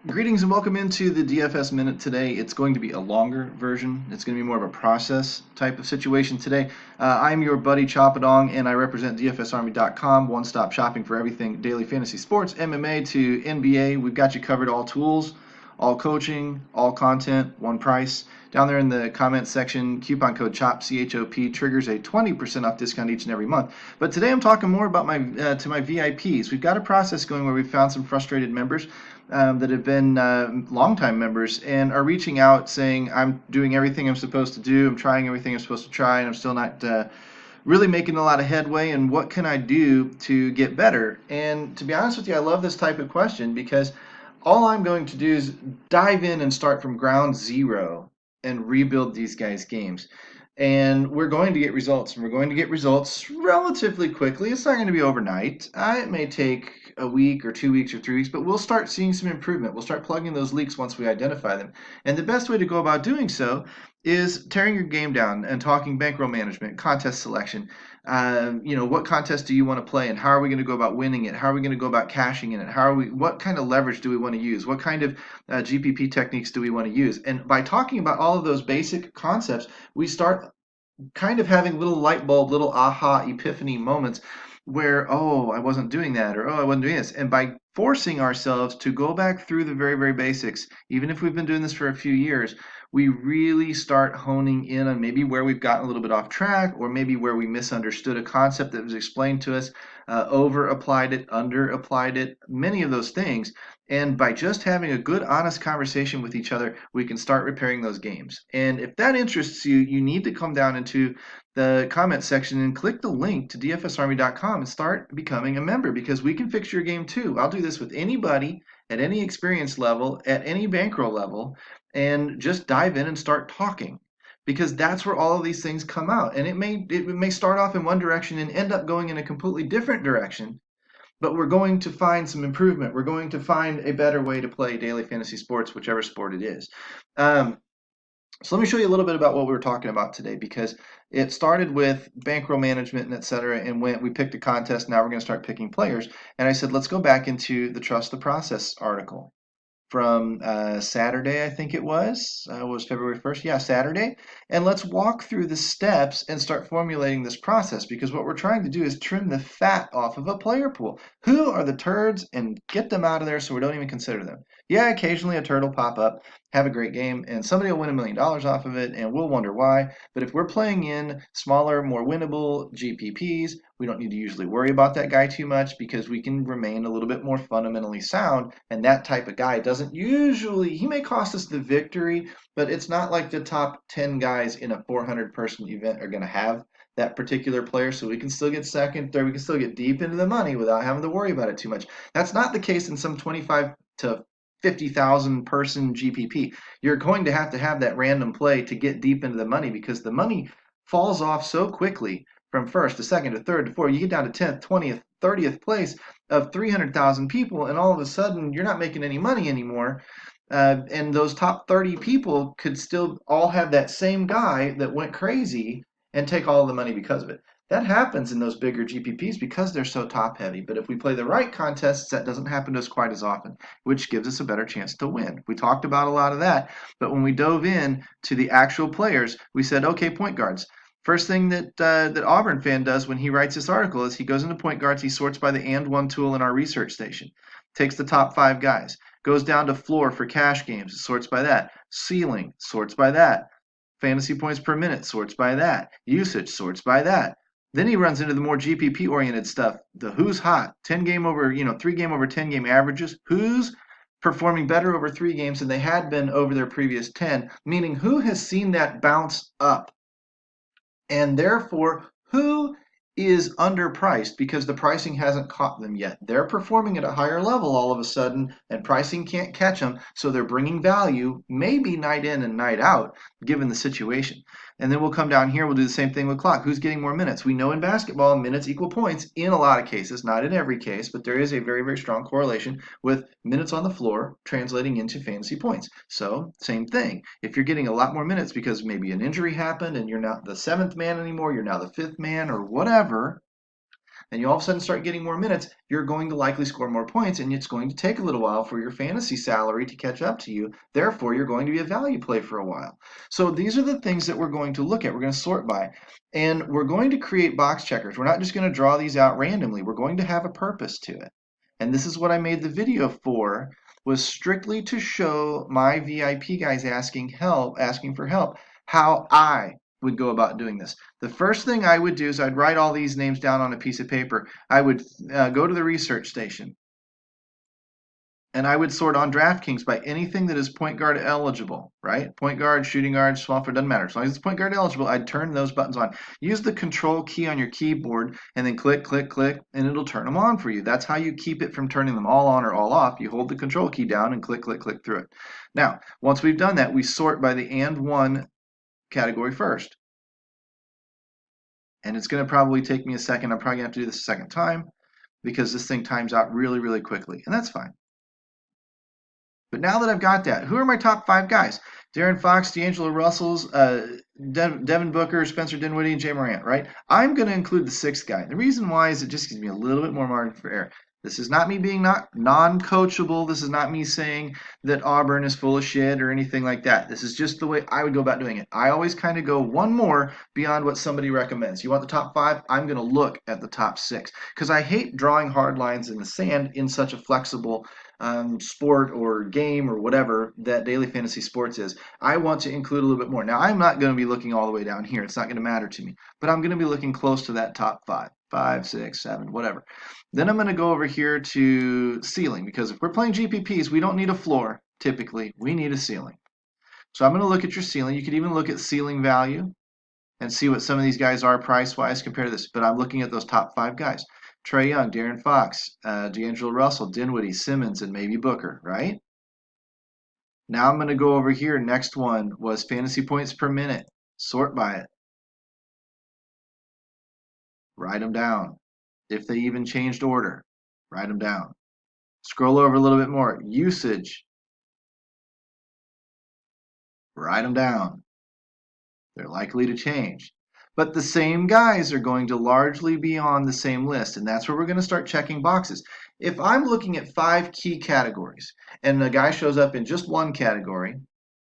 Greetings and welcome into the DFS Minute today. It's going to be a longer version. It's going to be more of a process type of situation today. I'm your buddy Choppadong, and I represent DFSArmy.com, one-stop shopping for everything daily fantasy sports, MMA to NBA. We've got you covered, all tools, all coaching, all content, one price. Down there in the comments section, coupon code CHOP, CHOP, triggers a 20% off discount each and every month. But today I'm talking more about my VIPs. We've got a process going where we've found some frustrated members that have been longtime members and are reaching out saying, I'm doing everything I'm supposed to do, I'm trying everything I'm supposed to try, and I'm still not really making a lot of headway, and what can I do to get better? And to be honest with you, I love this type of question because all I'm going to do is dive in and start from ground zero and rebuild these guys' games. And we're going to get results, and we're going to get results relatively quickly. It's not going to be overnight. It may take a week or 2 weeks or 3 weeks, but we'll start seeing some improvement. We'll start plugging those leaks once we identify them. And the best way to go about doing so is tearing your game down and talking bankroll management, contest selection. What contest do you want to play, and how are we going to go about winning it? How are we going to go about cashing in it? What kind of leverage do we want to use? What kind of GPP techniques do we want to use? And by talking about all of those basic concepts, we start kind of having little light bulb, little aha epiphany moments where, oh, I wasn't doing that, or oh, I wasn't doing this. And by forcing ourselves to go back through the very, very basics, even if we've been doing this for a few years, we really start honing in on maybe where we've gotten a little bit off track, or maybe where we misunderstood a concept that was explained to us, over applied it, under applied it, many of those things. And by just having a good, honest conversation with each other, we can start repairing those games. And if that interests you, you need to come down into the comment section and click the link to dfsarmy.com and start becoming a member, because we can fix your game too. I'll do this with anybody at any experience level, at any bankroll level, and just dive in and start talking, because that's where all of these things come out. And it may start off in one direction and end up going in a completely different direction, but we're going to find some improvement. We're going to find a better way to play daily fantasy sports, whichever sport it is. So let me show you a little bit about what we were talking about today, because it started with bankroll management and et cetera, and we picked a contest. Now we're going to start picking players. And I said, let's go back into the Trust the Process article from Saturday, I think it was February 1st. Yeah, Saturday. And let's walk through the steps and start formulating this process, because what we're trying to do is trim the fat off of a player pool. Who are the turds, and get them out of there so we don't even consider them. Yeah, occasionally a turd will pop up, have a great game, and somebody will win $1 million off of it, and we'll wonder why. But if we're playing in smaller, more winnable GPPs, we don't need to usually worry about that guy too much, because we can remain a little bit more fundamentally sound, and that type of guy doesn't usually, he may cost us the victory, but it's not like the top 10 guys in a 400-person event are going to have that particular player, so we can still get second, third, we can still get deep into the money without having to worry about it too much. That's not the case in some 25 to 50,000 person GPP. You're going to have that random play to get deep into the money, because the money falls off so quickly from first to second to third to fourth. You get down to 10th, 20th, 30th place of 300,000 people, and all of a sudden you're not making any money anymore. And those top 30 people could still all have that same guy that went crazy and take all the money because of it. That happens in those bigger GPPs because they're so top heavy. But if we play the right contests, that doesn't happen to us quite as often, which gives us a better chance to win. We talked about a lot of that, but when we dove in to the actual players, we said, okay, point guards. First thing that Auburn fan does when he writes this article is he goes into point guards, he sorts by the and one tool in our research station, takes the top 5 guys, goes down to floor for cash games, sorts by that, ceiling, sorts by that, fantasy points per minute, sorts by that, usage, sorts by that. Then he runs into the more GPP oriented stuff, the who's hot, 10 game over, 3 game over 10 game averages, who's performing better over 3 games than they had been over their previous 10, meaning who has seen that bounce up, and therefore who is underpriced because the pricing hasn't caught them yet. They're performing at a higher level all of a sudden, and pricing can't catch them, so they're bringing value, maybe night in and night out, given the situation. And then we'll come down here, we'll do the same thing with clock. Who's getting more minutes? We know in basketball, minutes equal points in a lot of cases, not in every case, but there is a very, very strong correlation with minutes on the floor translating into fantasy points. So, same thing. If you're getting a lot more minutes because maybe an injury happened and you're not the 7th man anymore, you're now the 5th man or whatever, and you all of a sudden start getting more minutes, you're going to likely score more points, and it's going to take a little while for your fantasy salary to catch up to you. Therefore, you're going to be a value play for a while. So these are the things that we're going to look at. We're going to sort by, and we're going to create box checkers. We're not just going to draw these out randomly. We're going to have a purpose to it. And this is what I made the video for, was strictly to show my VIP guys asking for help, how I would go about doing this. The first thing I would do is I'd write all these names down on a piece of paper. I would go to the research station, and I would sort on DraftKings by anything that is point guard eligible, right? Point guard, shooting guard, small forward, doesn't matter. As long as it's point guard eligible, I'd turn those buttons on. Use the control key on your keyboard and then click, click, click, and it'll turn them on for you. That's how you keep it from turning them all on or all off. You hold the control key down and click, click, click through it. Now, once we've done that, we sort by the and one category first. And it's going to probably take me a second. I'm probably going to have to do this a second time because this thing times out really, really quickly, and that's fine. But now that I've got that, who are my top 5 guys? Darren Fox, D'Angelo Russells, Devin Booker, Spencer Dinwiddie, and Jay Morant, right? I'm going to include the 6th guy. The reason why is it just gives me a little bit more margin for error. This is not me being not non-coachable. This is not me saying that Auburn is full of shit or anything like that. This is just the way I would go about doing it. I always kind of go one more beyond what somebody recommends. You want the top 5? I'm going to look at the top 6 because I hate drawing hard lines in the sand in such a flexible sport or game or whatever that daily fantasy sports is. I want to include a little bit more. Now, I'm not going to be looking all the way down here. It's not going to matter to me, but I'm going to be looking close to that top 5, 6, 7, whatever. Then I'm going to go over here to ceiling, because if we're playing GPPs, we don't need a floor. Typically, we need a ceiling. So I'm going to look at your ceiling. You could even look at ceiling value and see what some of these guys are price-wise compared to this. But I'm looking at those top 5 guys. Trae Young, Darren Fox, D'Angelo Russell, Dinwiddie, Simmons, and maybe Booker, right? Now I'm going to go over here. Next one was fantasy points per minute. Sort by it. Write them down. If they even changed order, write them down. Scroll over a little bit more. Usage. Write them down. They're likely to change. But the same guys are going to largely be on the same list, and that's where we're going to start checking boxes. If I'm looking at 5 key categories, and a guy shows up in just one category,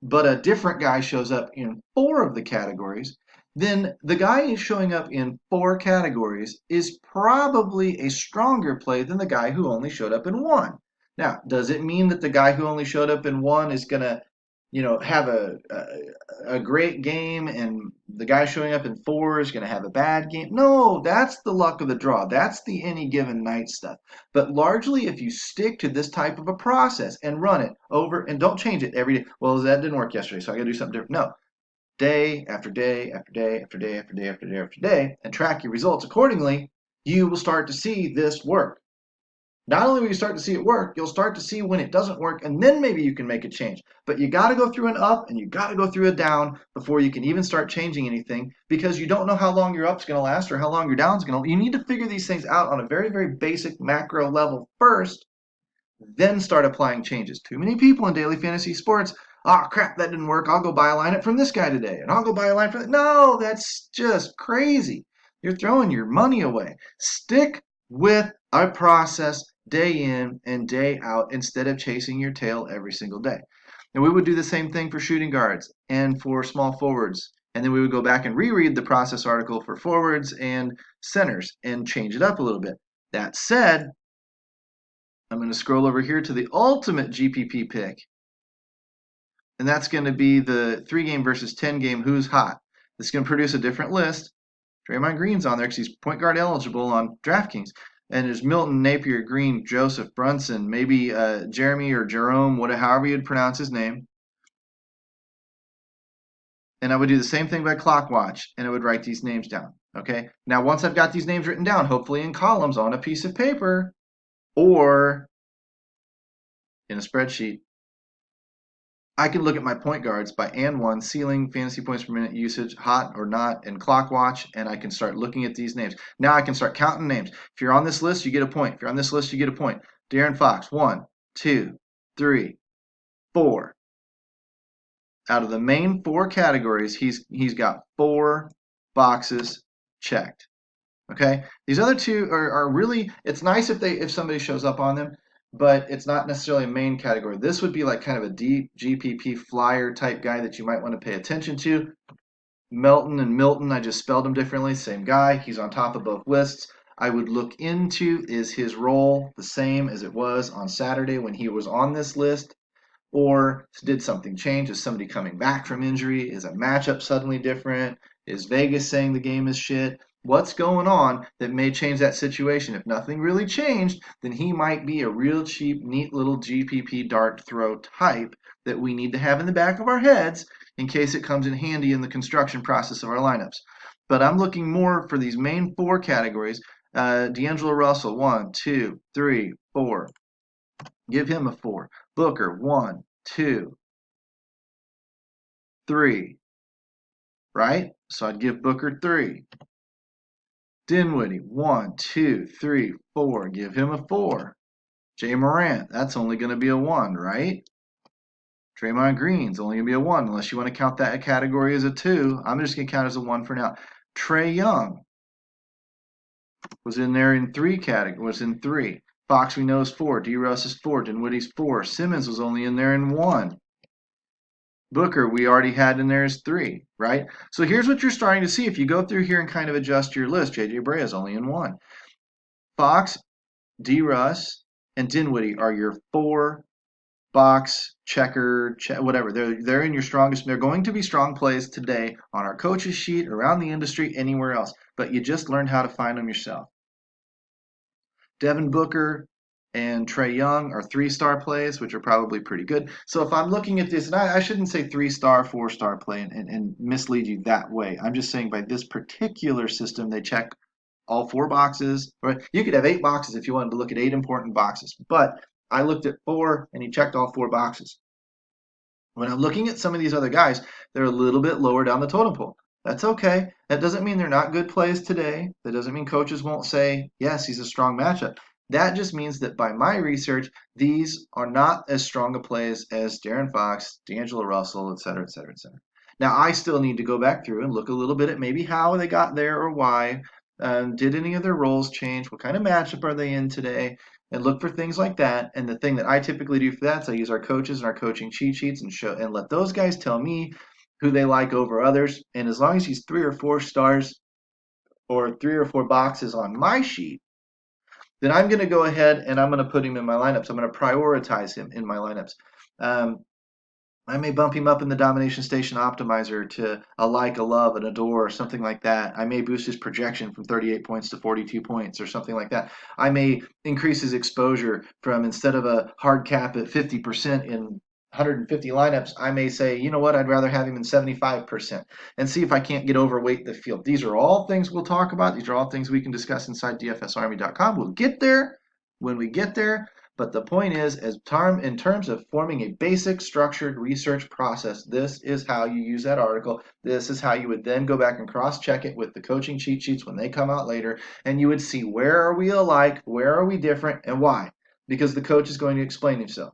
but a different guy shows up in 4 of the categories, then the guy showing up in 4 categories is probably a stronger play than the guy who only showed up in 1. Now, does it mean that the guy who only showed up in 1 is going to have a great game and the guy showing up in 4 is going to have a bad game? No, that's the luck of the draw. That's the any given night stuff. But largely, if you stick to this type of a process and run it over and don't change it every day, well, that didn't work yesterday, so I got to do something different. No, day after day after day after day after day after day after day, and track your results accordingly, you will start to see this work. Not only will you start to see it work, you'll start to see when it doesn't work, and then maybe you can make a change. But you got to go through an up and you got to go through a down before you can even start changing anything, because you don't know how long your up's going to last or how long your down's going to. You need to figure these things out on a very, very basic macro level first, then start applying changes. Too many people in daily fantasy sports, oh crap, that didn't work. I'll go buy a lineup from this guy today, and I'll go buy a line from that. No, that's just crazy. You're throwing your money away. Stick with a process day in and day out instead of chasing your tail every single day. And we would do the same thing for shooting guards and for small forwards. And then we would go back and reread the process article for forwards and centers and change it up a little bit. That said, I'm going to scroll over here to the ultimate GPP pick. And that's going to be the 3-game versus 10-game who's hot. This is going to produce a different list. Draymond Green's on there because he's point guard eligible on DraftKings. And there's Milton, Napier, Green, Joseph, Brunson, maybe Jeremy or Jerome, however you'd pronounce his name. And I would do the same thing by Clockwatch, and I would write these names down. Okay. Now, once I've got these names written down, hopefully in columns on a piece of paper or in a spreadsheet, I can look at my point guards by and1, ceiling, fantasy points per minute, usage, hot or not, and Clockwatch, and I can start looking at these names. Now I can start counting names. If you're on this list, you get a point. If you're on this list, you get a point. Darren Fox, 1, 2, 3, 4. Out of the main 4 categories, he's got 4 boxes checked. Okay, these other two are really, it's nice if somebody shows up on them, but it's not necessarily a main category. This would be like kind of a deep GPP flyer type guy that you might want to pay attention to. Melton and Milton, I just spelled them differently, same guy. He's on top of both lists. I would look into, is his role the same as it was on Saturday when he was on this list? Or did something change? Is somebody coming back from injury? Is a matchup suddenly different? Is Vegas saying the game is shit? What's going on that may change that situation? If nothing really changed, then he might be a real cheap, neat little GPP dart throw type that we need to have in the back of our heads in case it comes in handy in the construction process of our lineups. But I'm looking more for these main four categories. D'Angelo Russell, 1, 2, 3, 4. Give him a 4. Booker, 1, 2, 3. Right? So I'd give Booker 3. Dinwiddie, 1, 2, 3, 4. Give him a 4. Jay Morant, that's only going to be a 1, right? Draymond Green's only going to be a 1, unless you want to count that category as a 2. I'm just going to count as a 1 for now. Trae Young was in there in 3 categories, was in 3. Fox we know is 4. D. Russ is 4. Dinwiddie's 4. Simmons was only in there in 1. Booker, we already had in there as 3, right? So here's what you're starting to see. If you go through here and kind of adjust your list, J.J. Barea is only in 1. Fox, D. Russ, and Dinwiddie are your 4 box, checker, whatever. They're in your strongest. They're going to be strong plays today on our coaches sheet, around the industry, anywhere else. But you just learned how to find them yourself. Devin Booker and Trae Young are 3-star plays, which are probably pretty good. So if I'm looking at this, and I shouldn't say 3-star, 4-star play and mislead you that way. I'm just saying by this particular system, they check all 4 boxes. Or you could have 8 boxes if you wanted to look at 8 important boxes. But I looked at 4, and he checked all 4 boxes. When I'm looking at some of these other guys, they're a little bit lower down the totem pole. That's okay. That doesn't mean they're not good plays today. That doesn't mean coaches won't say, yes, he's a strong matchup. That just means that by my research, these are not as strong a plays as De'Aaron Fox, D'Angelo Russell, et cetera, et cetera, et cetera. Now, I still need to go back through and look a little bit at maybe how they got there or why. Did any of their roles change? What kind of matchup are they in today? And look for things like that. And the thing that I typically do for that is I use our coaches and our coaching cheat sheets and let those guys tell me who they like over others. And as long as he's 3 or 4 stars or 3 or 4 boxes on my sheet, then I'm going to go ahead and I'm going to put him in my lineups. I'm going to prioritize him in my lineups. I may bump him up in the domination station optimizer to a like, a love, an adore, or something like that. I may boost his projection from 38 points to 42 points or something like that. I may increase his exposure from, instead of a hard cap at 50% in 150 lineups, I may say, you know what, I'd rather have him in 75% and see if I can't get overweight the field. These are all things we'll talk about. These are all things we can discuss inside DFSArmy.com. We'll get there when we get there. But the point is, in terms of forming a basic structured research process, this is how you use that article. This is how you would then go back and cross-check it with the coaching cheat sheets when they come out later, and you would see where are we alike, where are we different, and why. Because the coach is going to explain himself.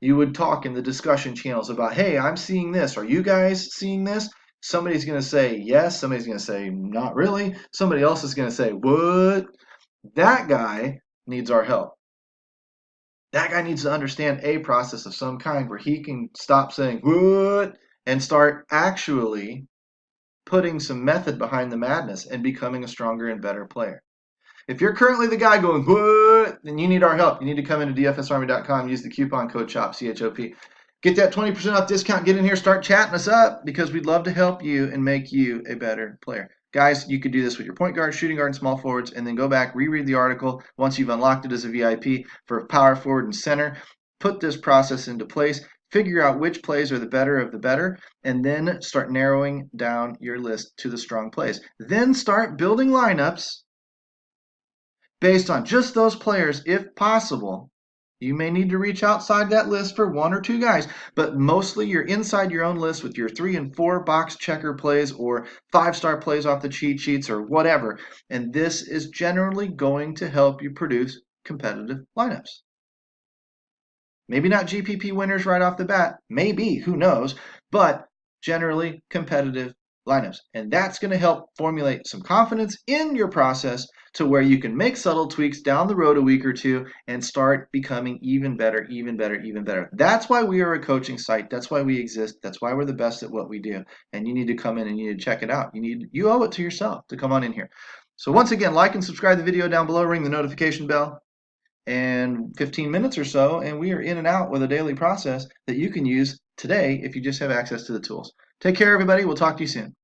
You would talk in the discussion channels about, hey, I'm seeing this. Are you guys seeing this? Somebody's going to say yes. Somebody's going to say not really. Somebody else is going to say, what? That guy needs our help. That guy needs to understand a process of some kind where he can stop saying what and start actually putting some method behind the madness and becoming a stronger and better player. If you're currently the guy going what, then you need our help. You need to come into dfsarmy.com, use the coupon code CHOP, CHOP. Get that 20% off discount. Get in here, start chatting us up because we'd love to help you and make you a better player. Guys, you could do this with your point guard, shooting guard, and small forwards, and then go back, reread the article once you've unlocked it as a VIP for power forward and center. Put this process into place, figure out which plays are the better of the better, and then start narrowing down your list to the strong plays. Then start building lineups based on just those players if possible. You may need to reach outside that list for 1 or 2 guys, but mostly you're inside your own list with your 3 and 4 box checker plays or 5-star plays off the cheat sheets or whatever. And this is generally going to help you produce competitive lineups. Maybe not GPP winners right off the bat. Maybe, who knows, but generally competitive lineups. And that's going to help formulate some confidence in your process to where you can make subtle tweaks down the road a week or two and start becoming even better, even better, even better. That's why we are a coaching site. That's why we exist. That's why we're the best at what we do. And you need to come in and you need to check it out. You owe it to yourself to come on in here. So once again, like and subscribe the video down below, ring the notification bell, and 15 minutes or so, and we are in and out with a daily process that you can use today if you just have access to the tools. Take care, everybody. We'll talk to you soon.